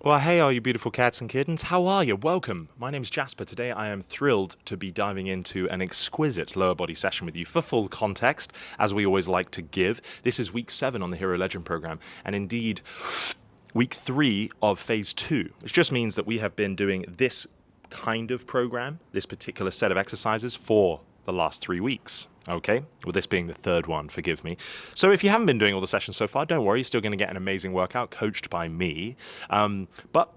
Well, hey, all you beautiful cats and kittens. How are you? Welcome. My name's Jasper. Today I am thrilled to be diving into an exquisite lower body session with you. For full context, as we always like to give, this is week 7 on the Hero Legend program, and indeed week 3 of phase 2, which just means that we have been doing this kind of program, this particular set of exercises for the last 3 weeks. Okay, well, this being the third one, forgive me. So if you haven't been doing all the sessions so far, don't worry, you're still going to get an amazing workout coached by me. But I'm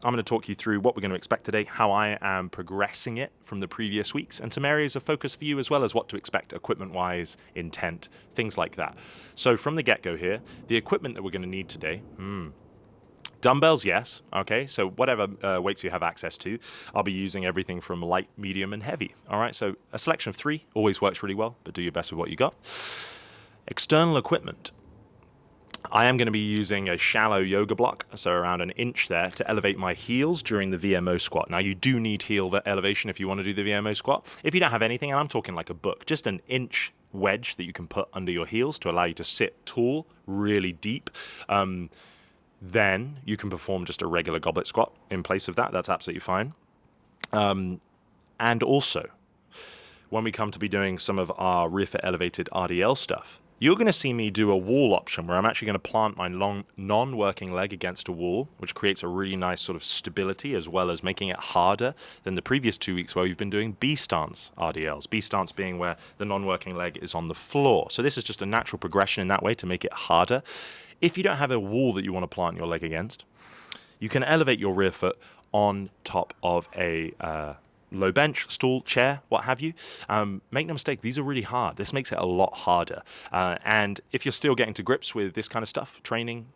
going to talk you through what we're going to expect today, how I am progressing it from the previous weeks, and some areas of focus for you, as well as what to expect equipment-wise, intent, things like that. So from the get-go here, the equipment that we're going to need today, dumbbells, yes. Okay, so whatever weights you have access to, I'll be using everything from light, medium, and heavy. All right, so a selection of 3 always works really well, but do your best with what you got. External equipment. I am going to be using a shallow yoga block, so around an inch there, to elevate my heels during the VMO squat. Now, you do need heel elevation if you want to do the VMO squat. If you don't have anything, and I'm talking like a book, just an inch wedge that you can put under your heels to allow you to sit tall, really deep. Then you can perform just a regular goblet squat in place of that. That's absolutely fine. And also, when we come to be doing some of our rear foot elevated RDL stuff, you're going to see me do a wall option where I'm actually going to plant my long non-working leg against a wall, which creates a really nice sort of stability, as well as making it harder than the previous 2 weeks where we've been doing B-stance RDLs. B-stance being where the non-working leg is on the floor. So this is just a natural progression in that way to make it harder. If you don't have a wall that you want to plant your leg against, you can elevate your rear foot on top of a low bench, stool, chair, what have you. Make no mistake, these are really hard. This makes it a lot harder. And if you're still getting to grips with this kind of stuff, training,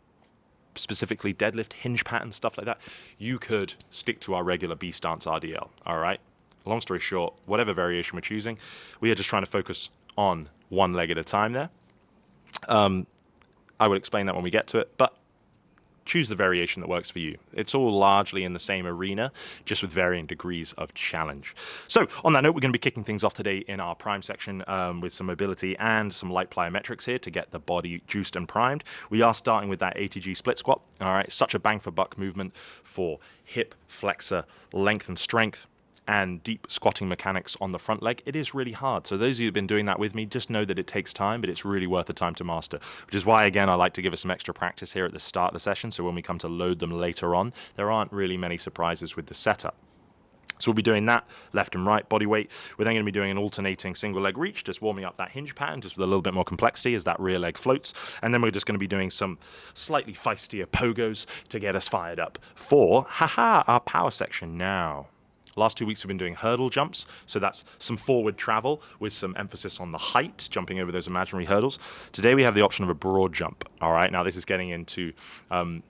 specifically deadlift, hinge pattern, stuff like that, you could stick to our regular B-stance RDL, all right? Long story short, whatever variation we're choosing, we are just trying to focus on one leg at a time there. I would explain that when we get to it, but choose the variation that works for you. It's all largely in the same arena, just with varying degrees of challenge. So on that note, we're going to be kicking things off today in our prime section with some mobility and some light plyometrics here to get the body juiced and primed. We are starting with that ATG split squat. All right, such a bang for buck movement for hip flexor length and strength and deep squatting mechanics on the front leg. It is really hard. So those of you who've been doing that with me, just know that it takes time, but it's really worth the time to master, which is why, again, I like to give us some extra practice here at the start of the session, so when we come to load them later on, there aren't really many surprises with the setup. So we'll be doing that, left and right body weight. We're then going to be doing an alternating single leg reach, just warming up that hinge pattern, just with a little bit more complexity as that rear leg floats. And then we're just going to be doing some slightly feistier pogos to get us fired up for, our power section now. Last 2 weeks we've been doing hurdle jumps, so that's some forward travel with some emphasis on the height, jumping over those imaginary hurdles. Today we have the option of a broad jump. All right, now this is getting into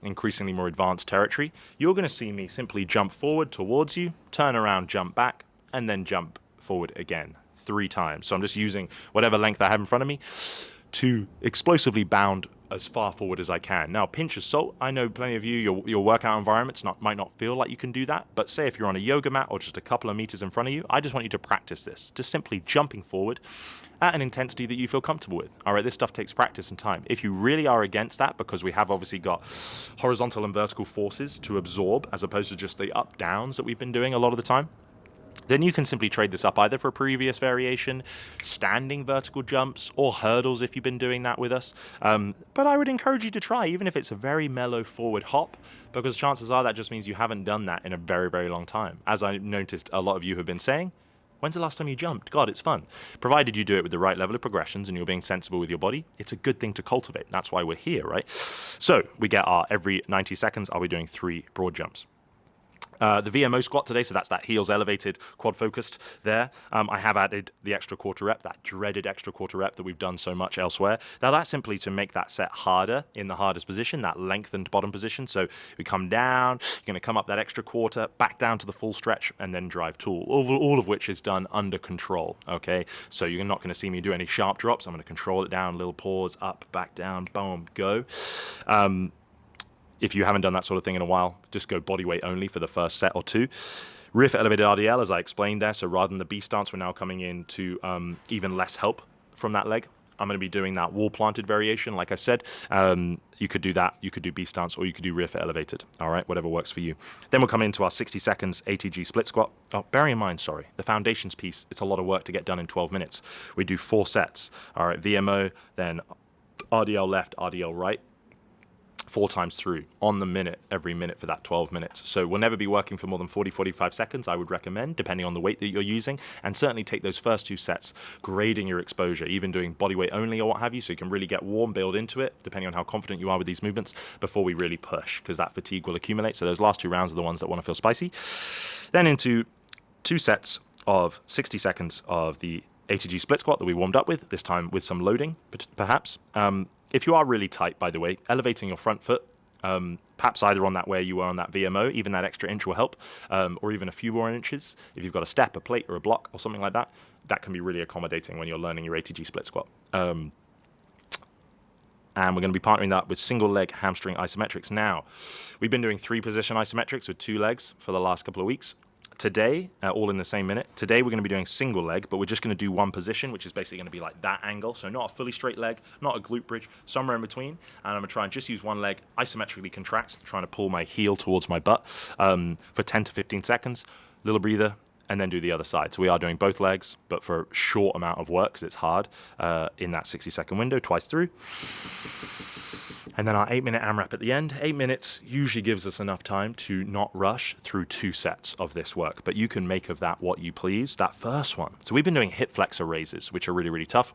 increasingly more advanced territory. You're going to see me simply jump forward towards you, turn around, jump back, and then jump forward again 3 times. So I'm just using whatever length I have in front of me to explosively bound as far forward as I can. Now, pinch of salt. I know plenty of you, your workout environments might not feel like you can do that, but say if you're on a yoga mat or just a couple of meters in front of you, I just want you to practice this. Just simply jumping forward at an intensity that you feel comfortable with. All right, this stuff takes practice and time. If you really are against that, because we have obviously got horizontal and vertical forces to absorb, as opposed to just the up-downs that we've been doing a lot of the time, then you can simply trade this up either for a previous variation, standing vertical jumps, or hurdles if you've been doing that with us. But I would encourage you to try, even if it's a very mellow forward hop, because chances are that just means you haven't done that in a very, very long time. As I noticed a lot of you have been saying, when's the last time you jumped? God, it's fun. Provided you do it with the right level of progressions and you're being sensible with your body, it's a good thing to cultivate. That's why we're here, right? So we get our every 90 seconds, I'll be doing 3 broad jumps. The VMO squat today, so that's that heels elevated, quad focused there. I have added the extra quarter rep, that dreaded extra quarter rep that we've done so much elsewhere. Now that's simply to make that set harder in the hardest position, that lengthened bottom position. So we come down, you're going to come up that extra quarter, back down to the full stretch, and then drive tool. All of which is done under control, okay? So you're not going to see me do any sharp drops. I'm going to control it down, little pause, up, back down, boom, go. If you haven't done that sort of thing in a while, just go body weight only for the first set or 2. Rear foot elevated RDL, as I explained there. So rather than the B stance, we're now coming into even less help from that leg. I'm going to be doing that wall planted variation, like I said. You could do that, you could do B stance, or you could do rear foot elevated. All right, whatever works for you. Then we'll come into our 60 seconds ATG split squat. Oh, bearing in mind, sorry, the foundations piece, it's a lot of work to get done in 12 minutes. We do 4 sets. All right, VMO, then RDL left, RDL right. 4 times through on the minute, every minute for that 12 minutes. So we'll never be working for more than 40-45 seconds, I would recommend, depending on the weight that you're using. And certainly take those first 2 sets, grading your exposure, even doing body weight only or what have you, so you can really get warm, build into it, depending on how confident you are with these movements, before we really push, because that fatigue will accumulate. So those last 2 rounds are the ones that want to feel spicy. Then into 2 sets of 60 seconds of the ATG split squat that we warmed up with, this time with some loading, perhaps. If you are really tight, by the way, elevating your front foot, perhaps either on that where you were on that VMO, even that extra inch will help, or even a few more inches. If you've got a step, a plate, or a block, or something like that, that can be really accommodating when you're learning your ATG split squat. And we're going to be partnering that with single leg hamstring isometrics. Now, we've been doing 3 position isometrics with 2 legs for the last couple of weeks. Today, all in the same minute, today we're going to be doing single leg, but we're just going to do 1 position, which is basically going to be like that angle. So not a fully straight leg, not a glute bridge, somewhere in between. And I'm going to try and just use 1 leg, isometrically contract, trying to pull my heel towards my butt for 10 to 15 seconds, little breather, and then do the other side. So we are doing both legs, but for a short amount of work, because it's hard, in that 60-second window, twice through. And then our 8-minute AMRAP at the end. 8 minutes usually gives us enough time to not rush through 2 sets of this work, but you can make of that what you please. That first one. So we've been doing hip flexor raises, which are really, really tough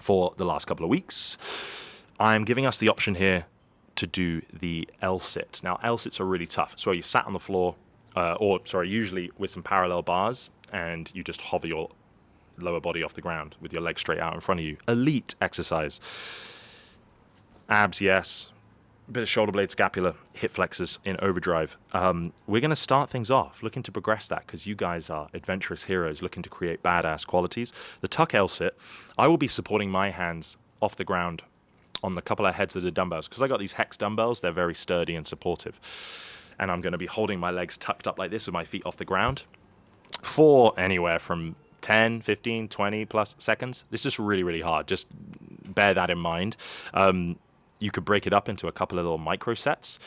for the last couple of weeks. I'm giving us the option here to do the L-sit. Now, L-sits are really tough. It's where you sat on the floor, usually with some parallel bars, and you just hover your lower body off the ground with your legs straight out in front of you. Elite exercise. Abs, yes. A bit of shoulder blade, scapula, hip flexors in overdrive. We're going to start things off, looking to progress that, because you guys are adventurous heroes looking to create badass qualities. The tuck L-sit, I will be supporting my hands off the ground on the couple of heads of the dumbbells, because I got these Hex dumbbells. They're very sturdy and supportive. And I'm going to be holding my legs tucked up like this with my feet off the ground for anywhere from 10, 15, 20 plus seconds. This is really, really hard. Just bear that in mind. You could break it up into a couple of little micro sets.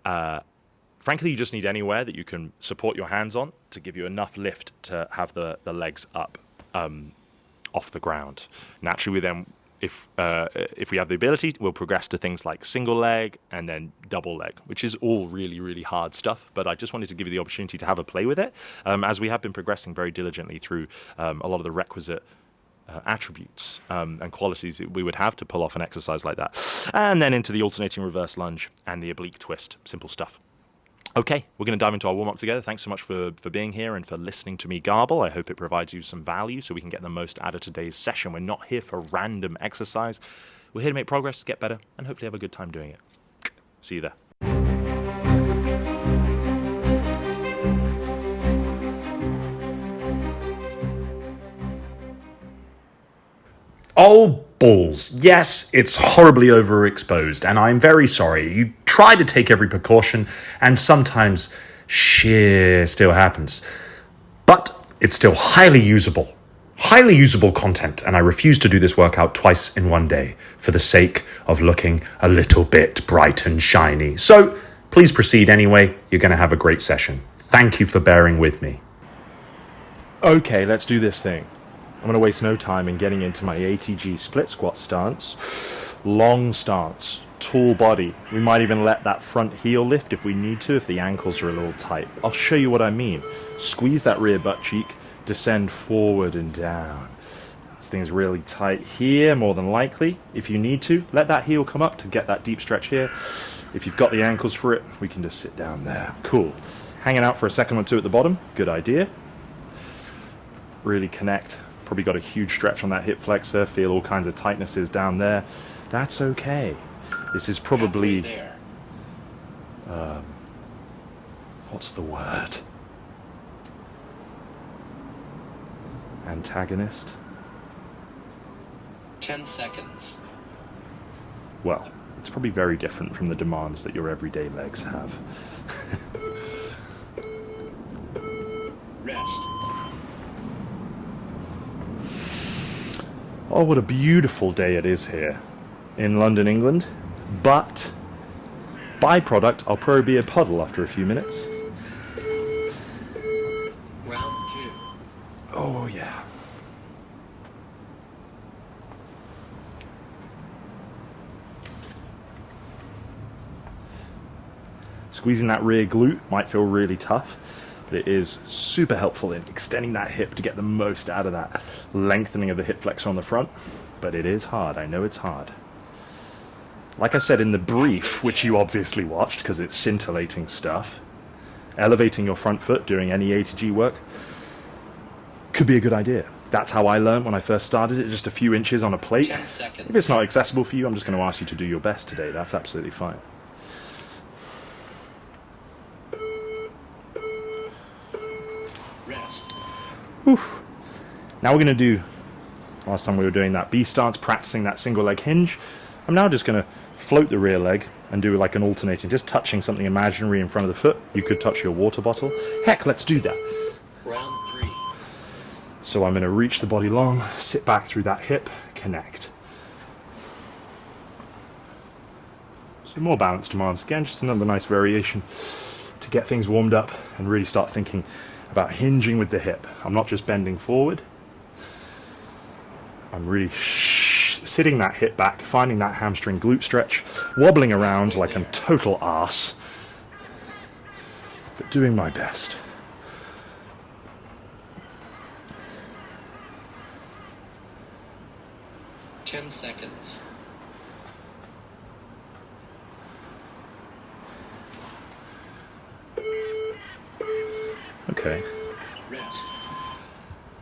Frankly, you just need anywhere that you can support your hands on to give you enough lift to have the legs up off the ground. Naturally, if we have the ability, we'll progress to things like single leg and then double leg, which is all really, really hard stuff. But I just wanted to give you the opportunity to have a play with it, as we have been progressing very diligently through a lot of the requisite attributes and qualities that we would have to pull off an exercise like that. And then into the alternating reverse lunge and the oblique twist. Simple stuff. Okay, we're going to dive into our warm-up together. Thanks so much for being here and for listening to me garble. I hope it provides you some value so we can get the most out of today's session. We're not here for random exercise. We're here to make progress, get better, and hopefully have a good time doing it. See you there. Oh, balls. Yes, it's horribly overexposed, and I'm very sorry. You try to take every precaution, and sometimes shear still happens. But it's still highly usable content, and I refuse to do this workout twice in one day for the sake of looking a little bit bright and shiny. So please proceed anyway. You're going to have a great session. Thank you for bearing with me. Okay, let's do this thing. I'm going to waste no time in getting into my ATG split squat stance. Long stance, tall body. We might even let that front heel lift if we need to, if the ankles are a little tight. I'll show you what I mean. Squeeze that rear butt cheek, descend forward and down. This thing's really tight here, more than likely. If you need to, let that heel come up to get that deep stretch here. If you've got the ankles for it, we can just sit down there. Cool. Hanging out for a second or two at the bottom. Good idea. Really connect. Probably got a huge stretch on that hip flexor, feel all kinds of tightnesses down there. That's okay. This is probably, what's the word? Antagonist? 10 seconds. Well, it's probably very different from the demands that your everyday legs have. Rest. Oh, what a beautiful day it is here in London, England. But, byproduct, I'll probably be a puddle after a few minutes. Round 2. Oh, yeah. Squeezing that rear glute might feel really tough, but it is super helpful in extending that hip to get the most out of that lengthening of the hip flexor on the front. But it is hard. I know it's hard. Like I said in the brief, which you obviously watched because it's scintillating stuff, elevating your front foot during any ATG work could be a good idea. That's how I learned when I first started it, just a few inches on a plate. 10 seconds. If it's not accessible for you, I'm just going to ask you to do your best today. That's absolutely fine. Rest. Whew. Now we're going to do, last time we were doing that B stance, practicing that single leg hinge. I'm now just going to float the rear leg and do like an alternating, just touching something imaginary in front of the foot. You could touch your water bottle. Heck, let's do that. Round 3. So I'm going to reach the body long, sit back through that hip, connect. So more balance demands. Again, just another nice variation to get things warmed up and really start thinking about hinging with the hip. I'm not just bending forward. I'm really sitting that hip back, finding that hamstring glute stretch, wobbling around like I'm total arse, but doing my best. Ten seconds. Okay. Rest.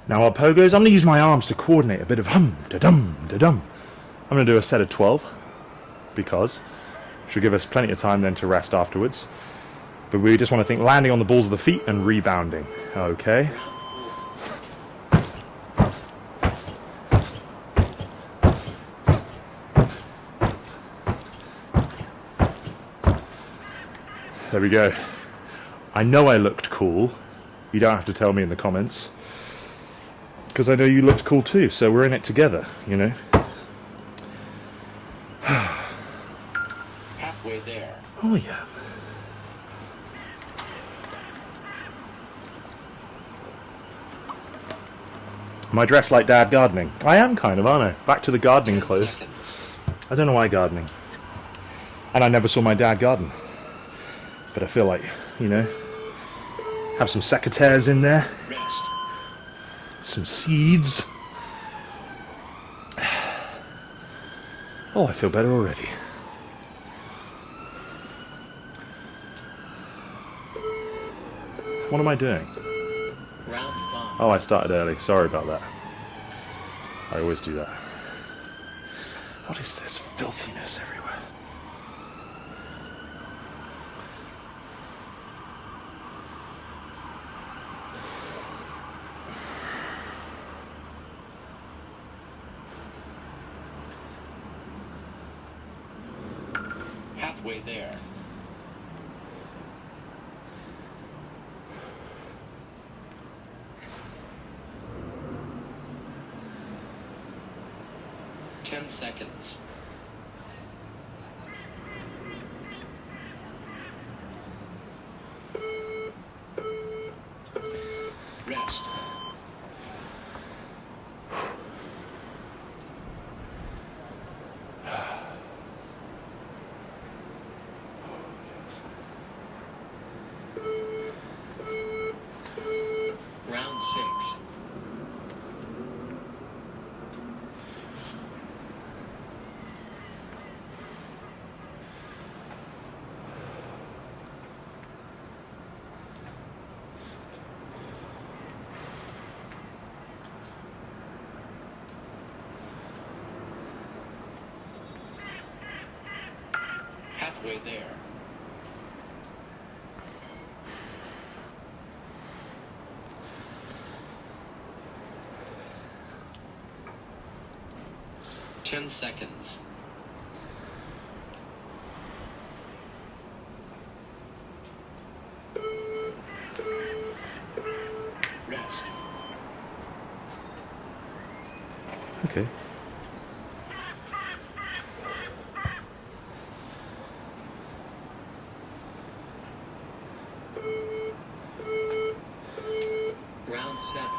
Now our pogos, I'm going to use my arms to coordinate a bit of hum-da-dum, da-dum. I'm going to do a set of 12, because should give us plenty of time then to rest afterwards. But we just want to think landing on the balls of the feet and rebounding. Okay. There we go. I know I looked cool. You don't have to tell me in the comments, because I know you looked cool too, so we're in it together, you know. Halfway there. Oh yeah. Am I dressed like Dad gardening? I am kind of, aren't I? Back to the gardening 10 clothes. seconds. I don't know why gardening. And I never saw my dad garden. But I feel like, you know, have some secateurs in there. Rest. Some seeds. Oh, I feel better already. What am I doing? Round 5. Oh, I started early. Sorry about that. I always do that. What is this filthiness everywhere? Halfway there. Ten seconds. Rest. Round 6. Halfway there. Ten seconds. Rest. Okay. Round 7.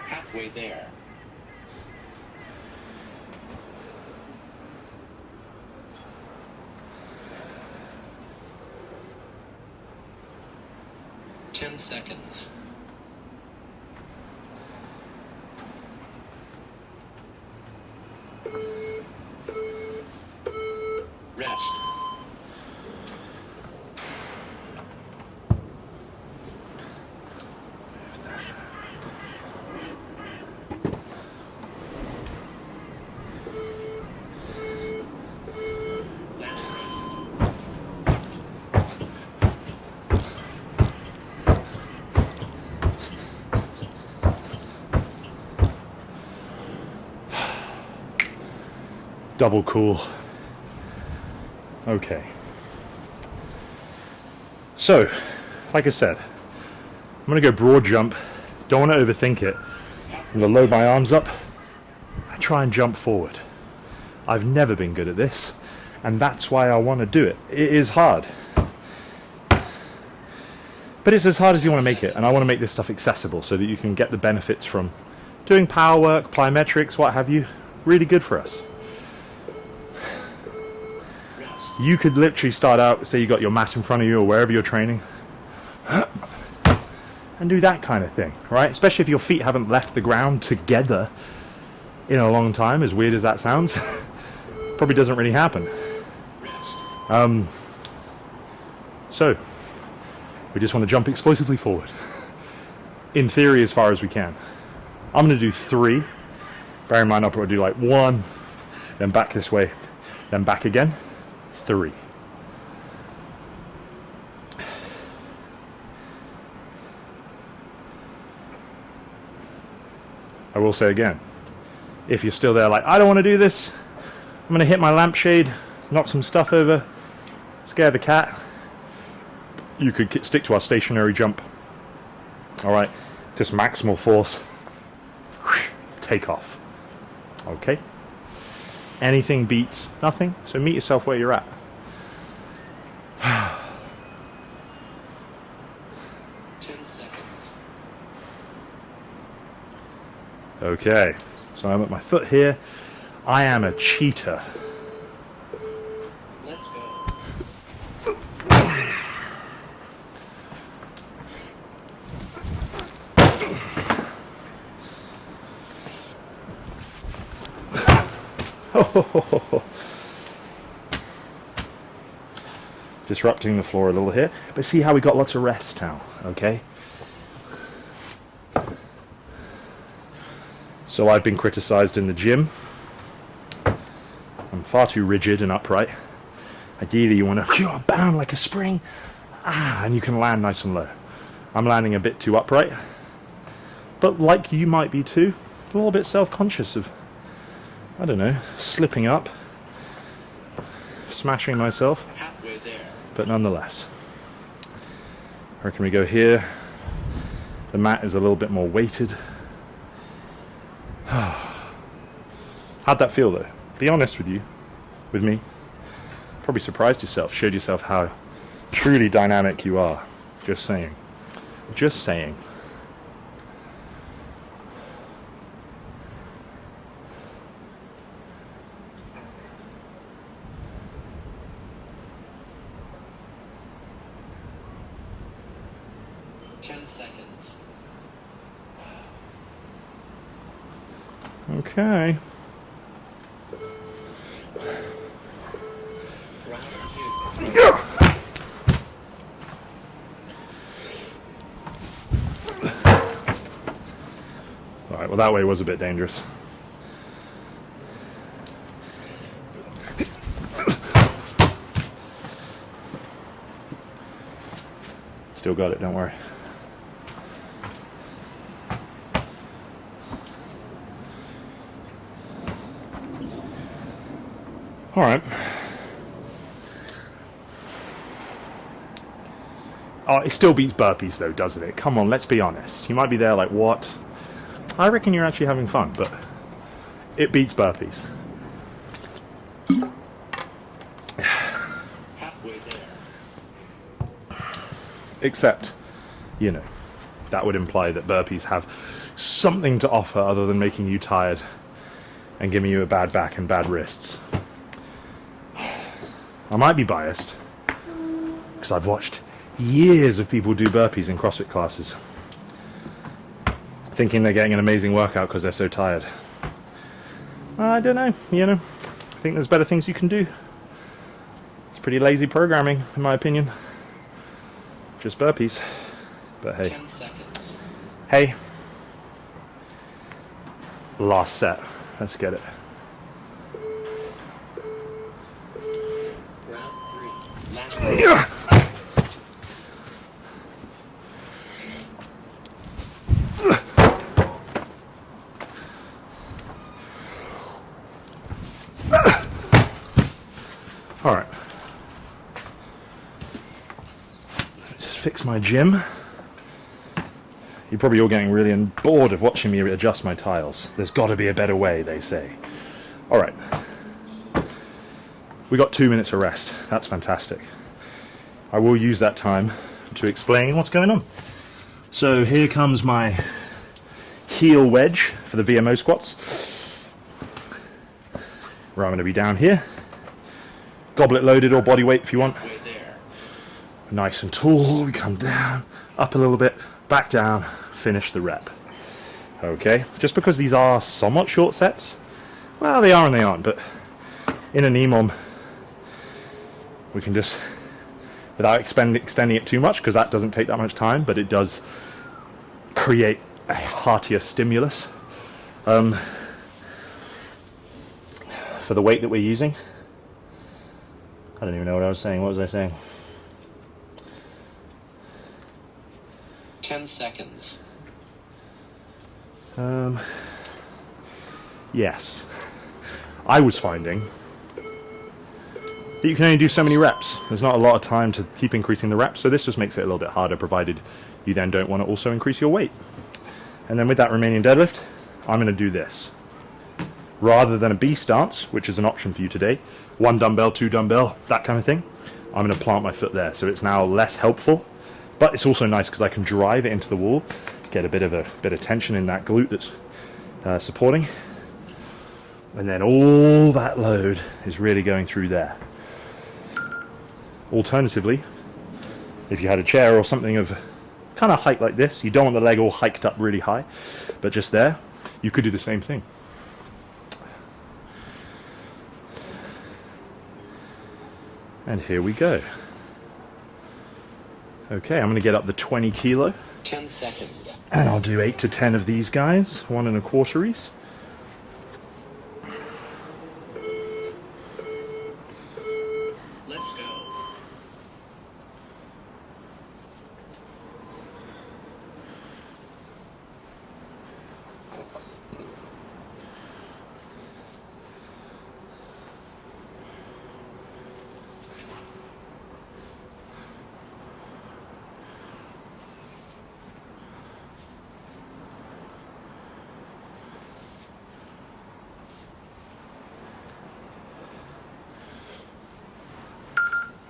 Halfway there. Ten seconds. Rest. Last round. Double cool. Okay. So, like I said, I'm going to go broad jump. Don't want to overthink it. I'm going to load my arms up and try and jump forward. I've never been good at this, and that's why I want to do it. It is hard. But it's as hard as you want to make it, and I want to make this stuff accessible so that you can get the benefits from doing power work, plyometrics, what have you. Really good for us. You could literally start out, say you got your mat in front of you or wherever you're training, and do that kind of thing, right? Especially if your feet haven't left the ground together in a long time, as weird as that sounds. Probably doesn't really happen. So, we just want to jump explosively forward. In theory, as far as we can. I'm going to do 3. Bear in mind, I'll probably do like 1, then back this way, then back again. 3. I will say again, if you're still there like, I don't want to do this, I'm going to hit my lampshade, knock some stuff over, scare the cat, you could stick to our stationary jump. Alright, just maximal force, take off. Okay? Anything beats nothing, so meet yourself where you're at. Okay, so I'm at my foot here. I am a cheater. Let's go. Disrupting the floor a little here, but see how we got lots of rest now, okay? So I've been criticized in the gym. I'm far too rigid and upright. Ideally you want to bound like a spring, and you can land nice and low. I'm landing a bit too upright, but like you might be too, a little bit self-conscious of, I don't know, slipping up, smashing myself, Halfway there. but nonetheless. I reckon we go here. The mat is a little bit more weighted. How'd that feel though? Be honest with me. Probably surprised yourself, showed yourself how truly dynamic you are. Just saying. Just saying. Okay. Round 2. Alright, well that way was a bit dangerous. Still got it, don't worry. Alright. Oh, it still beats burpees though, doesn't it? Come on, let's be honest. You might be there like, what? I reckon you're actually having fun, but it beats burpees. Halfway there. Except, you know, that would imply that burpees have something to offer other than making you tired and giving you a bad back and bad wrists. I might be biased because I've watched years of people do burpees in CrossFit classes, thinking they're getting an amazing workout because they're so tired. I don't know, you know, I think there's better things you can do. It's pretty lazy programming, in my opinion. Just burpees. But hey. 10 seconds. Hey. Last set. Let's get it. Round 3. Last round. All right. Just fix my gym. You're probably all getting really bored of watching me adjust my tiles. There's got to be a better way, they say. All right. We got 2 minutes of rest. That's fantastic. I will use that time to explain what's going on. So here comes my heel wedge for the VMO squats, where I'm going to be down here. Goblet loaded or body weight if you want. Halfway there. Nice and tall. We come down, up a little bit, back down, finish the rep. Okay, just because these are somewhat short sets, well, they are and they aren't, but in an EMOM, we can just, without extending it too much, because that doesn't take that much time, but it does create a heartier stimulus for the weight that we're using. I don't even know what I was saying. What was I saying? 10 seconds. Yes. I was finding that you can only do so many reps. There's not a lot of time to keep increasing the reps, so this just makes it a little bit harder, provided you then don't want to also increase your weight. And then with that Romanian deadlift, I'm going to do this. Rather than a B stance, which is an option for you today, 1 dumbbell, 2 dumbbell, that kind of thing, I'm going to plant my foot there. So it's now less helpful, but it's also nice because I can drive it into the wall, get a bit of tension in that glute that's supporting, and then all that load is really going through there. Alternatively, if you had a chair or something of kind of height like this, you don't want the leg all hiked up really high, but just there, you could do the same thing. And here we go. Okay, I'm going to get up the 20 kilo. 10 seconds. And I'll do 8 to 10 of these guys, 1 1/4s. Let's go.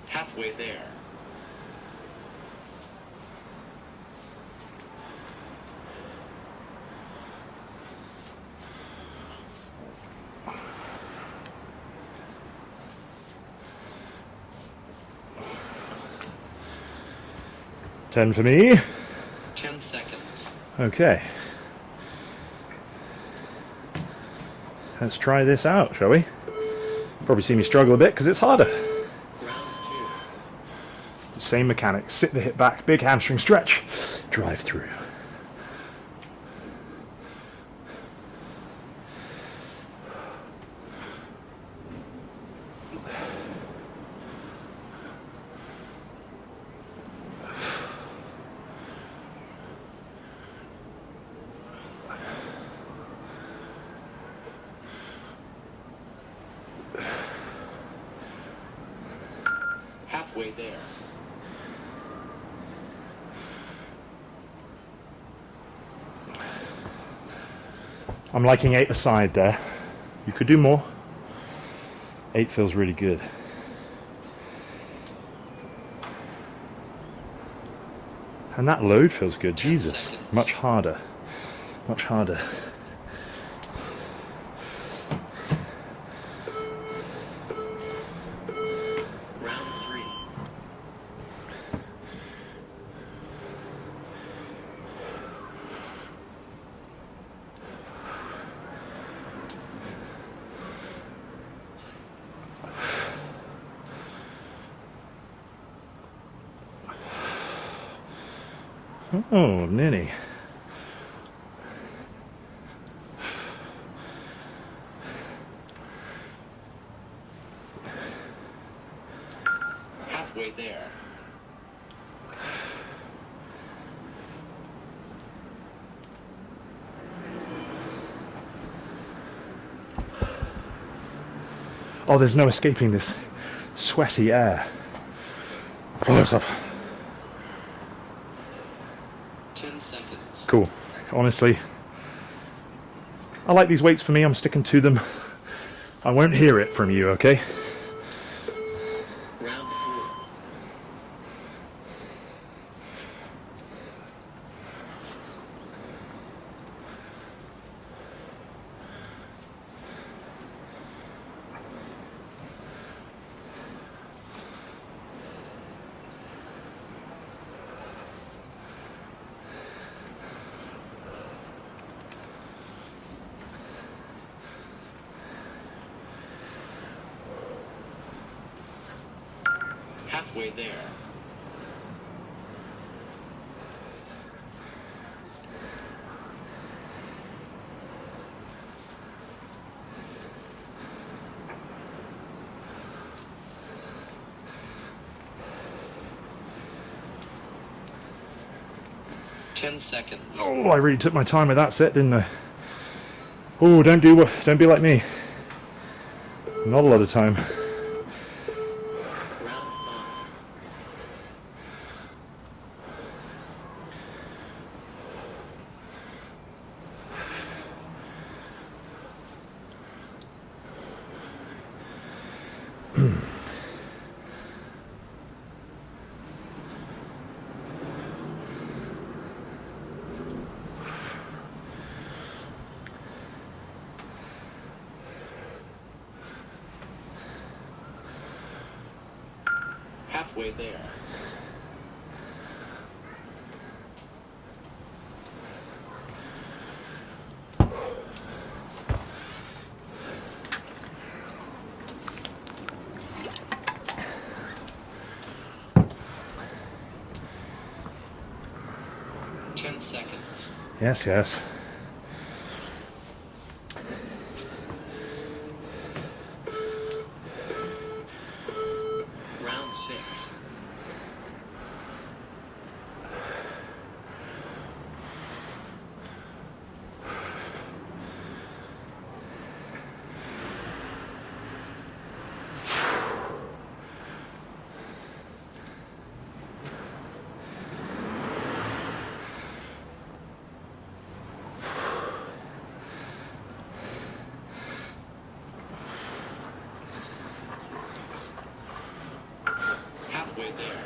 Halfway there. Ten for me. 10 seconds. Okay. Let's try this out, shall we? Probably see me struggle a bit because it's harder. Round 2. Same mechanics. Sit the hip back, big hamstring stretch, drive through. Halfway there. I'm liking 8 aside there. You could do more. 8 feels really good. And that load feels good. Jesus, seconds. much harder. Much harder. Round 3. Oh, nearly. Halfway there. Oh, there's no escaping this sweaty air. Oh, what's up? 10 seconds. Cool. Honestly, I like these weights for me. I'm sticking to them. I won't hear it from you, okay? Round 4. Halfway there. Ten seconds. Oh, I really took my time with that set, didn't I? Oh, don't be like me. Not a lot of time. Round 5. Halfway there. Seconds. Yes, yes. Round 6. Halfway there.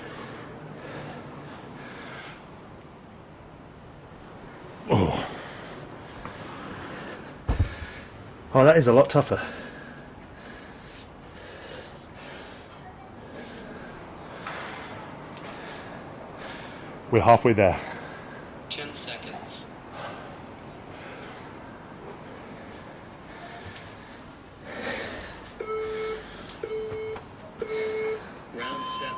Oh, that is a lot tougher. We're halfway there. 10 seconds. Round 7.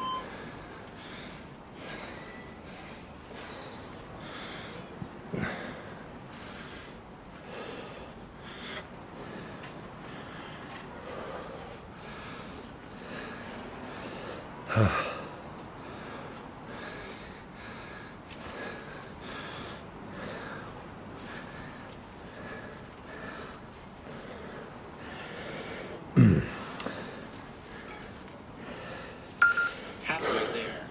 Halfway there.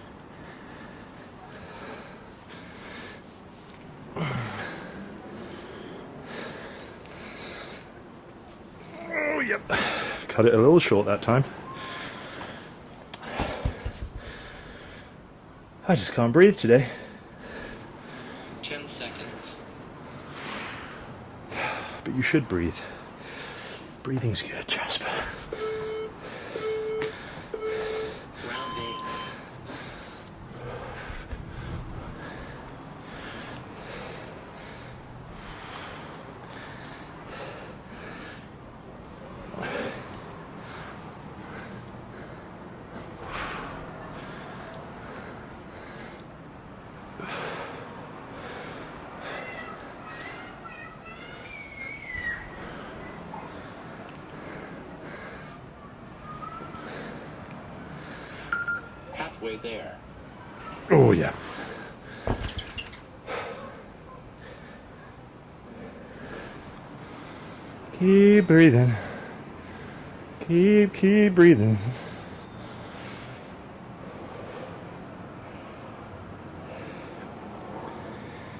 yep. Cut it a little short that time. I just can't breathe today. 10 seconds. But you should breathe. Breathing's good, Jasper. Round 8. Halfway there. Oh, yeah. Keep breathing. Keep breathing.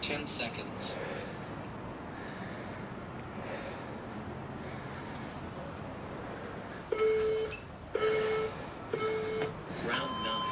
Ten seconds. Round 9.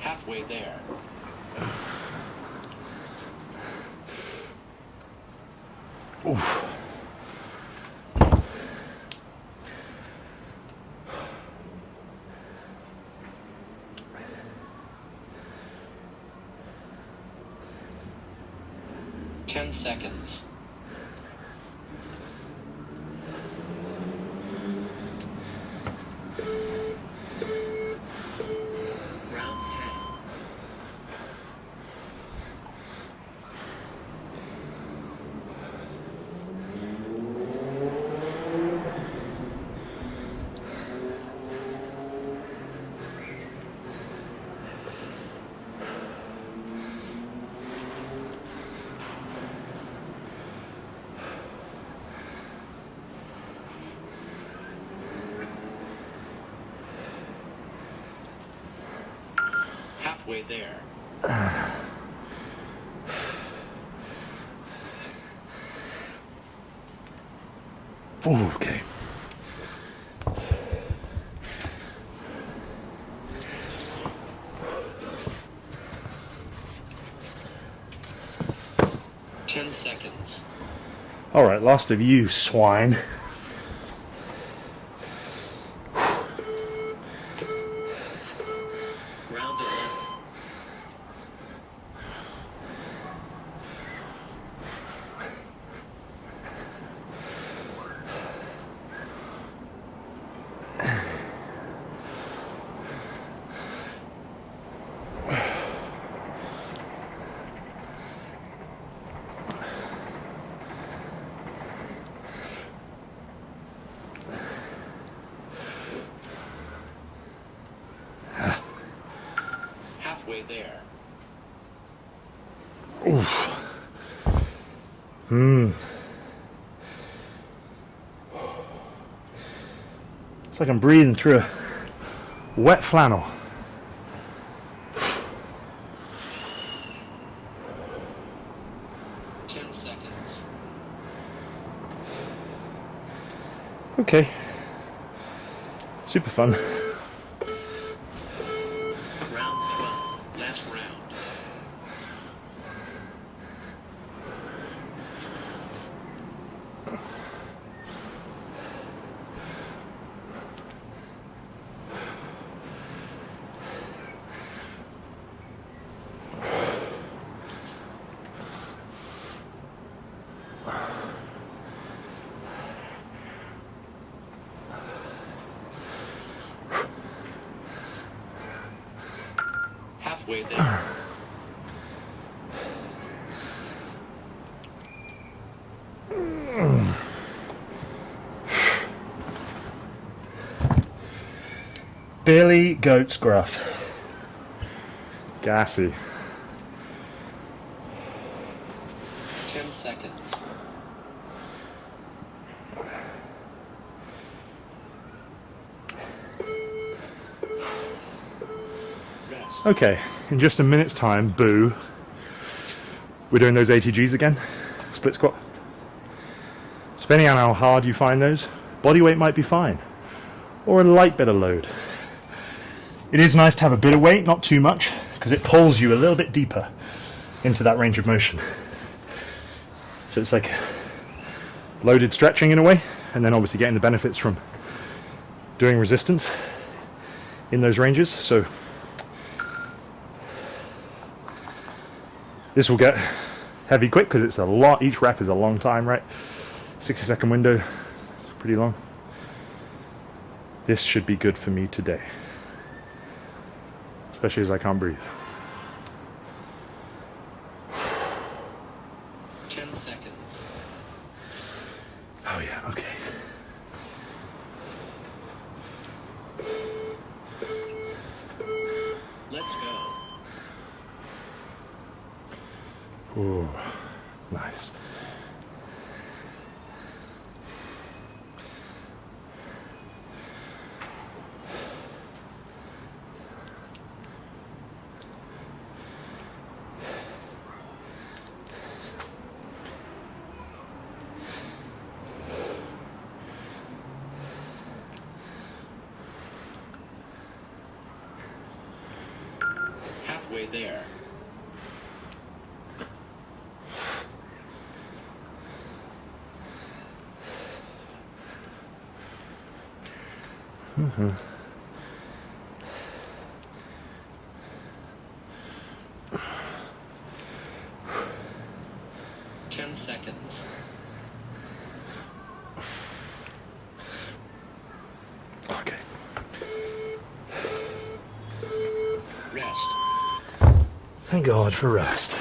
Halfway there. Oof. Ten seconds. Round 10. Halfway there. Okay. Ten seconds. All right, last of you, swine. Round 11. Halfway there. Oof. It's like I'm breathing through a wet flannel. Ten seconds. Okay. Super fun. Round 12. Last round. Halfway there. Billy Goat's gruff. Gassy. 10 seconds. Rest. Okay, in just a minute's time, boo, we're doing those ATGs again, split squat. Depending on how hard you find those, body weight might be fine, or a light bit of load. It is nice to have a bit of weight, not too much, because it pulls you a little bit deeper into that range of motion. So it's like loaded stretching in a way, and then obviously getting the benefits from doing resistance in those ranges. So this will get heavy quick because it's a lot. Each rep is a long time, right? 60-second window, it's pretty long. This should be good for me today, especially as I can't breathe. 10 seconds. Oh yeah, okay. Let's go. Ooh, nice. Halfway there. Mm-hmm. Ten seconds. Okay. Rest. Thank God for rest.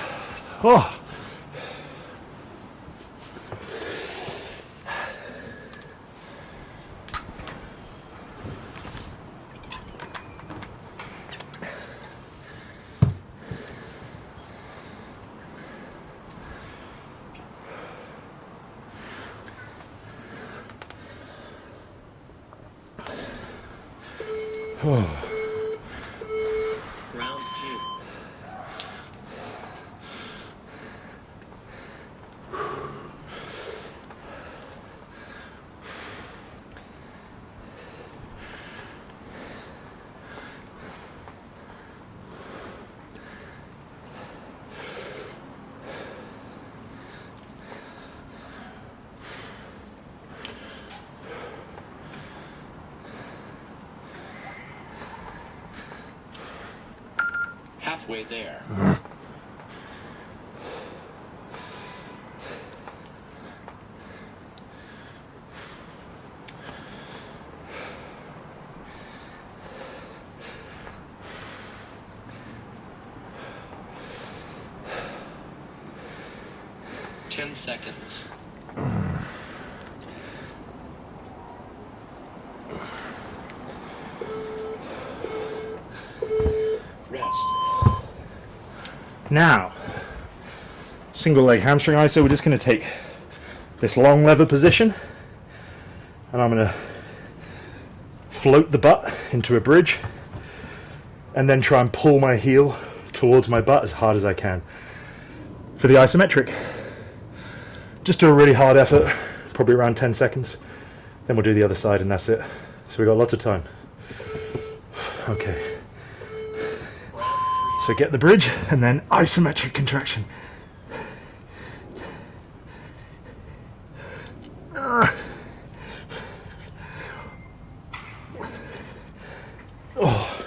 Oh. Round 2. Halfway there. Ten seconds. Rest. Now, single leg hamstring iso. We're just going to take this long lever position, and I'm going to float the butt into a bridge, and then try and pull my heel towards my butt as hard as I can. For the isometric, just do a really hard effort, probably around 10 seconds. Then we'll do the other side, and that's it. So we've got lots of time. Okay. So get the bridge, and then isometric contraction. Oh,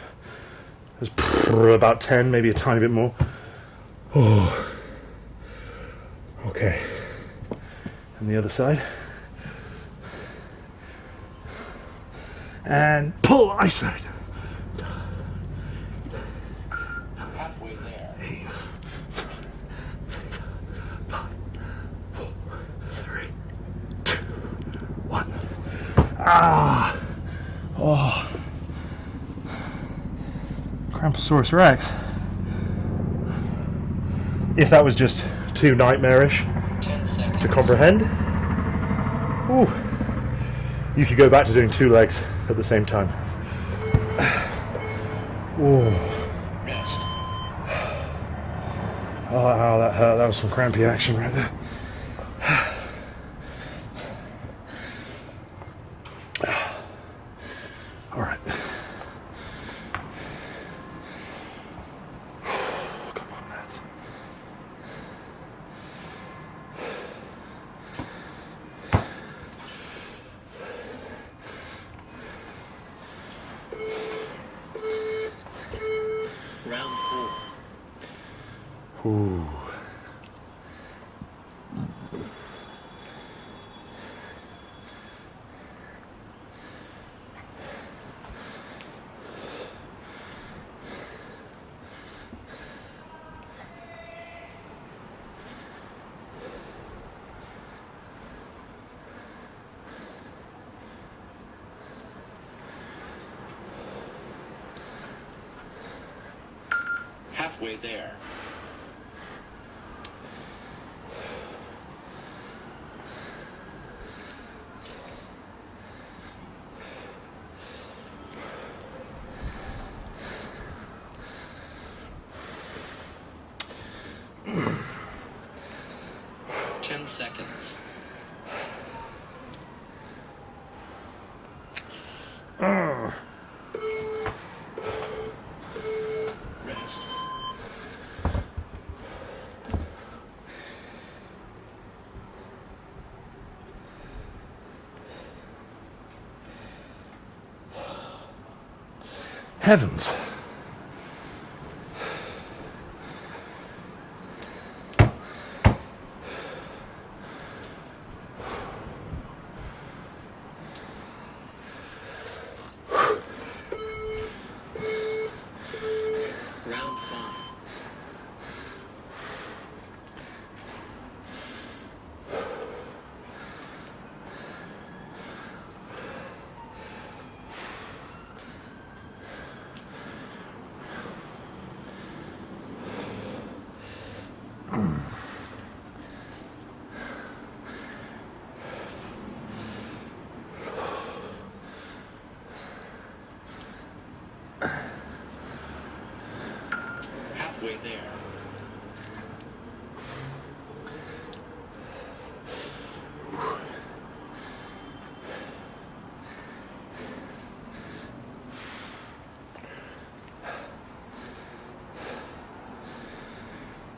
there's about 10, maybe a tiny bit more. Oh, okay. And the other side. And pull iso. Halfway there. 8, 7, 6, 5, 4, 3, 2, 1. Ah. Oh. Cramposaurus Rex. If that was just too nightmarish 10 seconds. to comprehend, ooh, you could go back to doing 2 legs at the same time. Ooh. Rest. Oh, wow, that hurt. That was some crampy action right there. All right. Come on, lads. Round 4. Ooh. Halfway there. Ten seconds. Rest. Heavens. Round 5. Halfway there.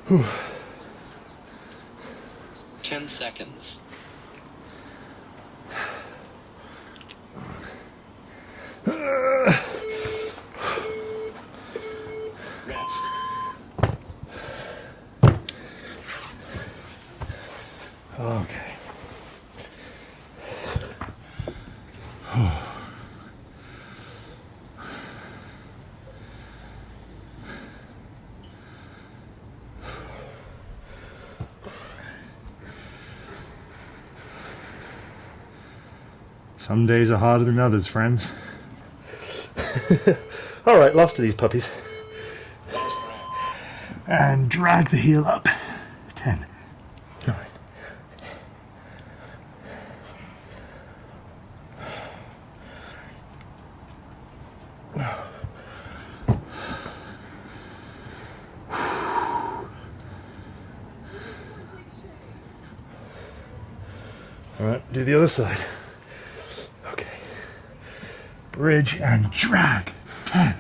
Whew. 10 seconds. Rest. Okay. Some days are harder than others, friends. All right, last of these puppies. Last round. And drag the heel up. 10, 9. All right, do the other side. Okay. Bridge and drag. 10.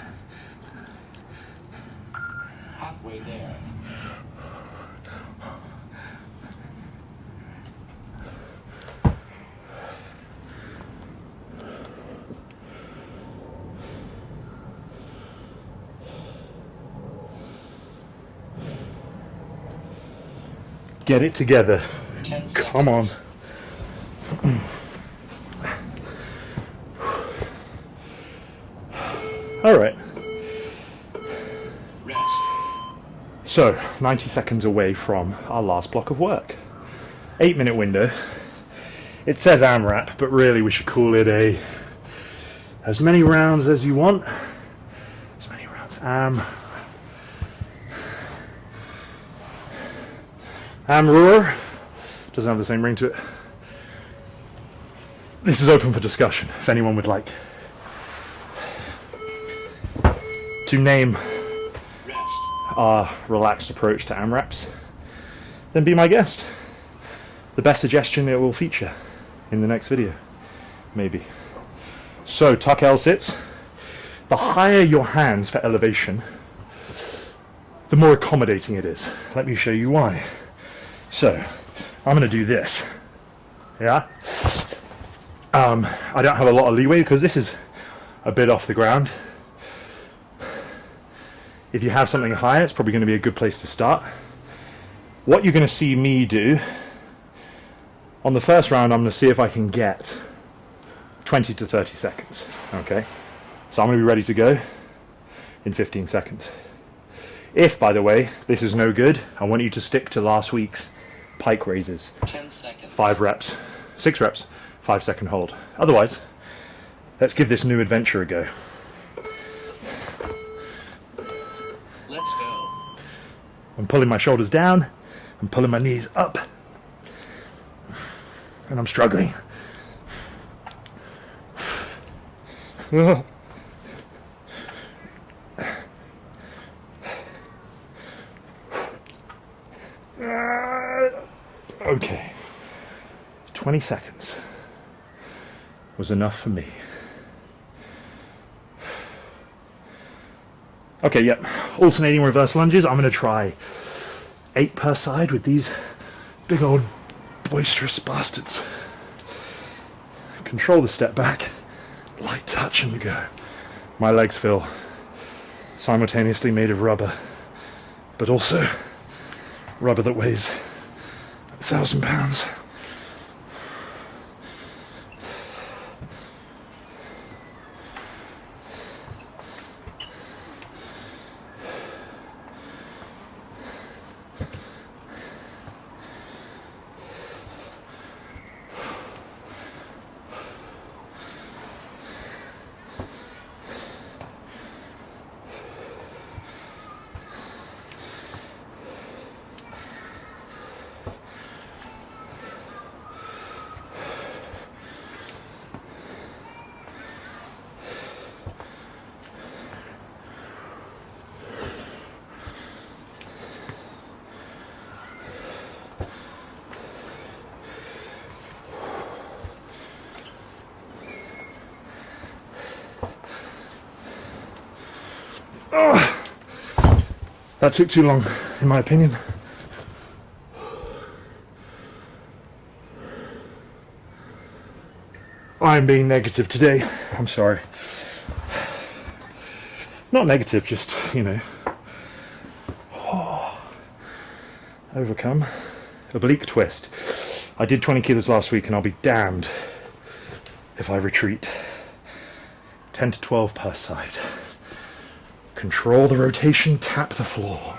Halfway there. Get it together. 10 seconds. Come on. All right. Rest. So, 90 seconds away from our last block of work. 8-minute window. It says AMRAP, but really we should call it a as many rounds as you want. As many rounds Roar doesn't have the same ring to it. This is open for discussion. If anyone would like to name Rest. our relaxed approach to AMRAPs, then be my guest. The best suggestion it will feature in the next video, maybe. So tuck L sits. The higher your hands for elevation, the more accommodating it is. Let me show you why. So I'm going to do this. Yeah. I don't have a lot of leeway because this is a bit off the ground. If you have something higher, it's probably going to be a good place to start. What you're going to see me do on the first round, I'm going to see if I can get 20 to 30 seconds. Okay, so I'm going to be ready to go in 15 seconds. If, by the way, this is no good, I want you to stick to last week's pike raises. 10 seconds. 5 reps, 6 reps, 5-second hold. Otherwise, let's give this new adventure a go. Let's go. I'm pulling my shoulders down, I'm pulling my knees up, and I'm struggling. Okay, 20 seconds was enough for me. Okay, yep, alternating reverse lunges. I'm going to try 8 per side with these big old boisterous bastards. Control the step back, light touch and go. My legs feel simultaneously made of rubber, but also rubber that weighs 1,000 pounds. That took too long, in my opinion. I'm being negative today. I'm sorry. Not negative, just, you know. Overcome. Oblique twist. I did 20 kilos last week and I'll be damned if I retreat. 10 to 12 per side. Control the rotation, tap the floor.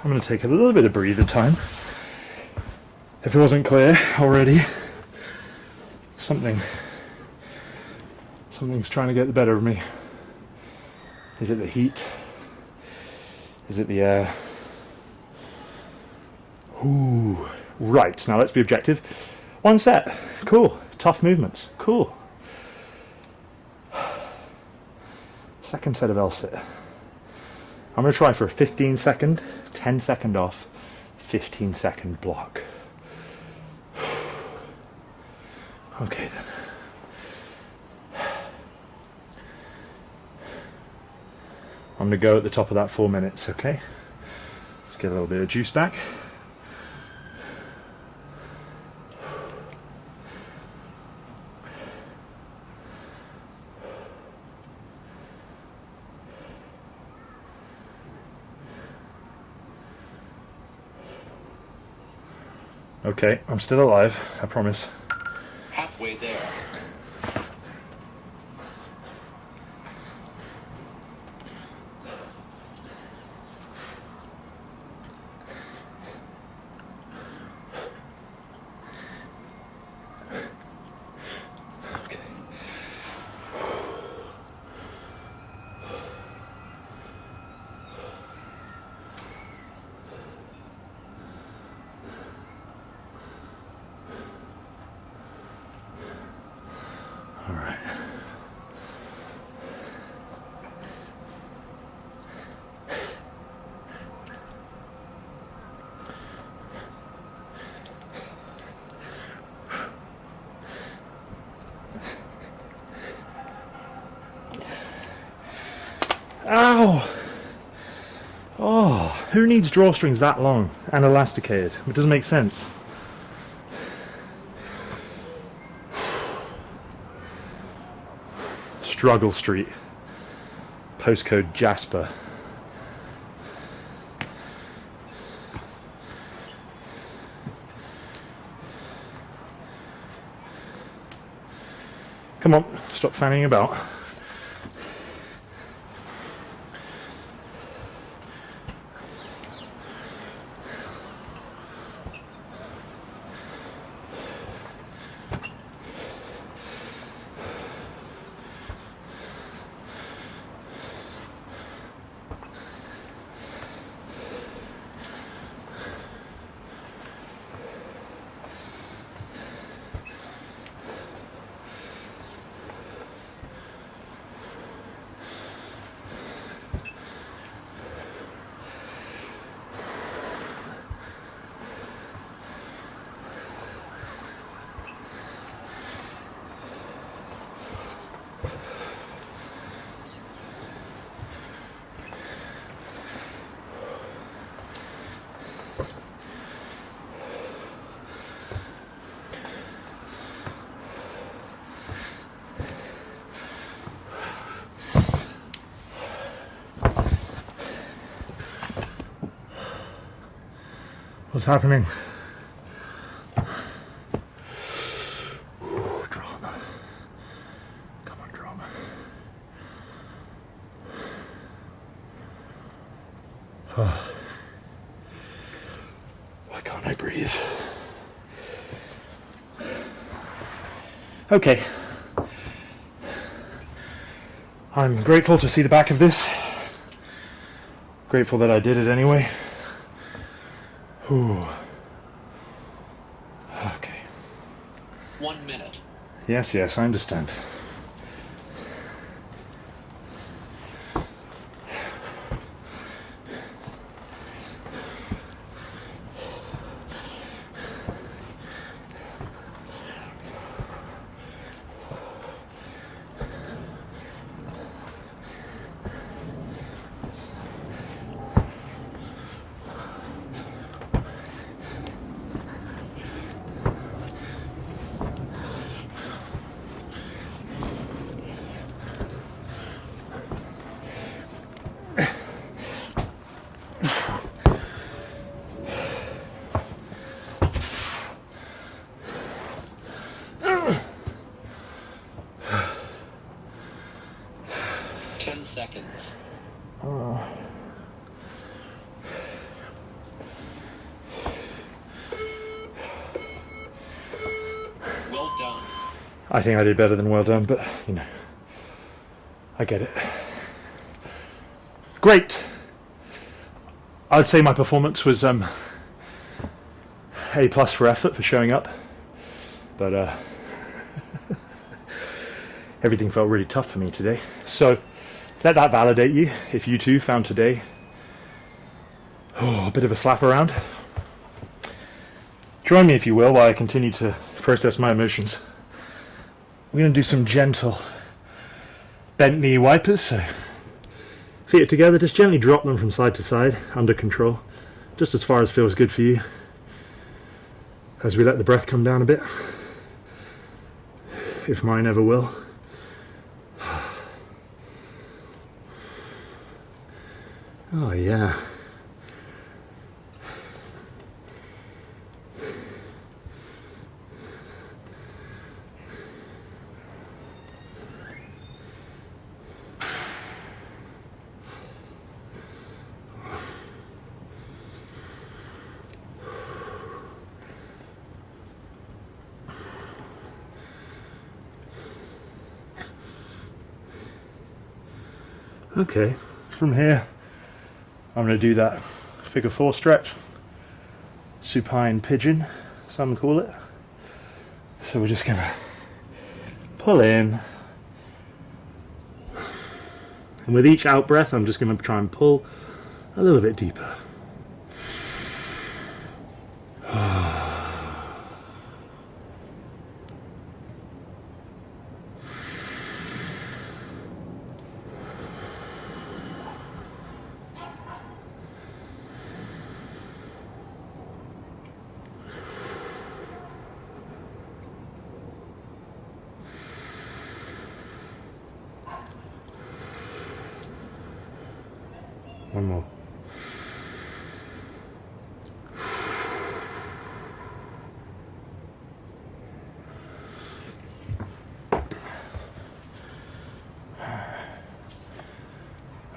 I'm going to take a little bit of breather time. If it wasn't clear already, something's trying to get the better of me. Is it the heat? Is it the air? Ooh, right. Now let's be objective. 1 set. Cool. Tough movements. Cool. Second set of L sit. I'm going to try for a 15 second, 10 second off, 15 second block. Okay then. I'm going to go at the top of that 4 minutes, okay? Let's get a little bit of juice back. Okay, I'm still alive, I promise. Halfway there. Okay. All right. Ow! Oh, who needs drawstrings that long and elasticated? It doesn't make sense. Struggle Street. Postcode Jasper. Come on, stop fanning about. What's happening? Ooh, drama. Come on, drama. Why can't I breathe? Okay. I'm grateful to see the back of this. Grateful that I did it anyway. Ooh. Okay. 1 minute. Yes, I understand. Seconds. Well done. I think I did better than well done, but you know, I get it. Great. I'd say my performance was A+ for effort for showing up, but everything felt really tough for me today. So let that validate you if you too found today a bit of a slap around. Join me if you will while I continue to process my emotions. We're going to do some gentle bent knee wipers. So feet are together, just gently drop them from side to side under control, just as far as feels good for you, as we let the breath come down a bit, if mine ever will. Oh yeah. Okay, from here, I'm going to do that figure 4 stretch, supine pigeon, some call it. So we're just going to pull in, and with each out breath, I'm just going to try and pull a little bit deeper. One more.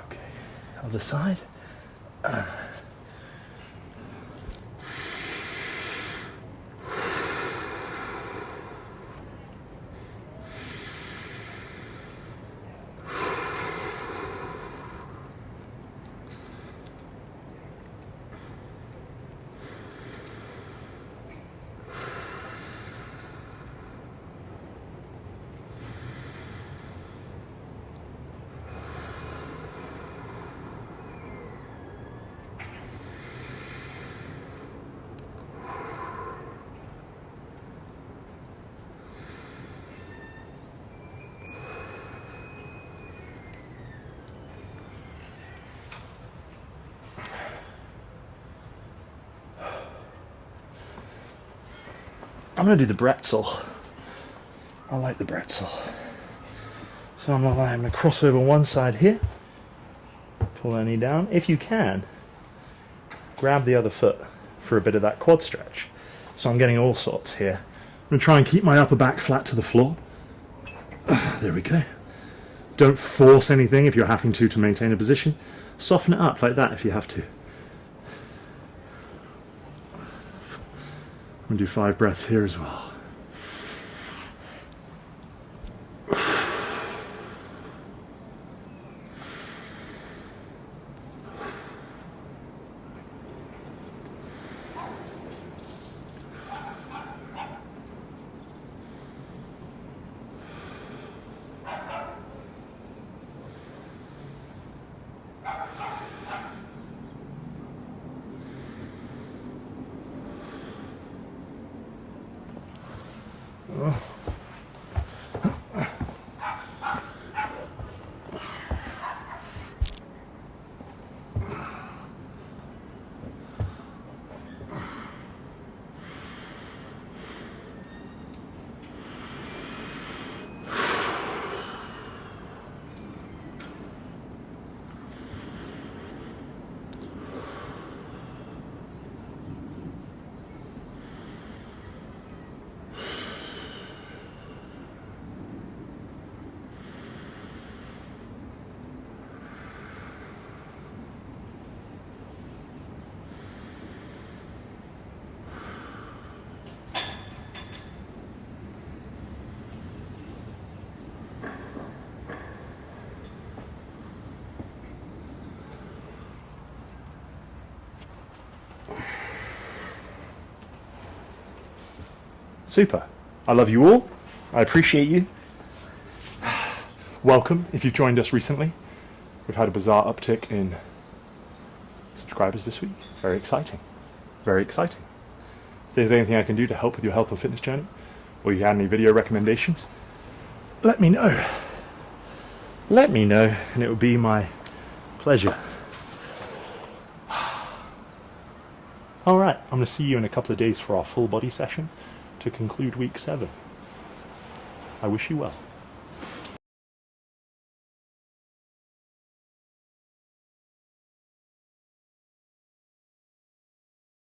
Okay, other side. I'm going to do the bretzel. I like the bretzel. So I'm going to cross over one side here, pull that knee down. If you can, grab the other foot for a bit of that quad stretch. So I'm getting all sorts here. I'm going to try and keep my upper back flat to the floor. There we go. Don't force anything if you're having to maintain a position. Soften it up like that if you have to. I'm going to do 5 breaths here as well. Super. I love you all. I appreciate you. Welcome if you've joined us recently. We've had a bizarre uptick in subscribers this week. Very exciting. Very exciting. If there's anything I can do to help with your health or fitness journey, or you had any video recommendations, let me know. Let me know, and it would be my pleasure. All right, I'm going to see you in a couple of days for our full body session to conclude week 7. I wish you well.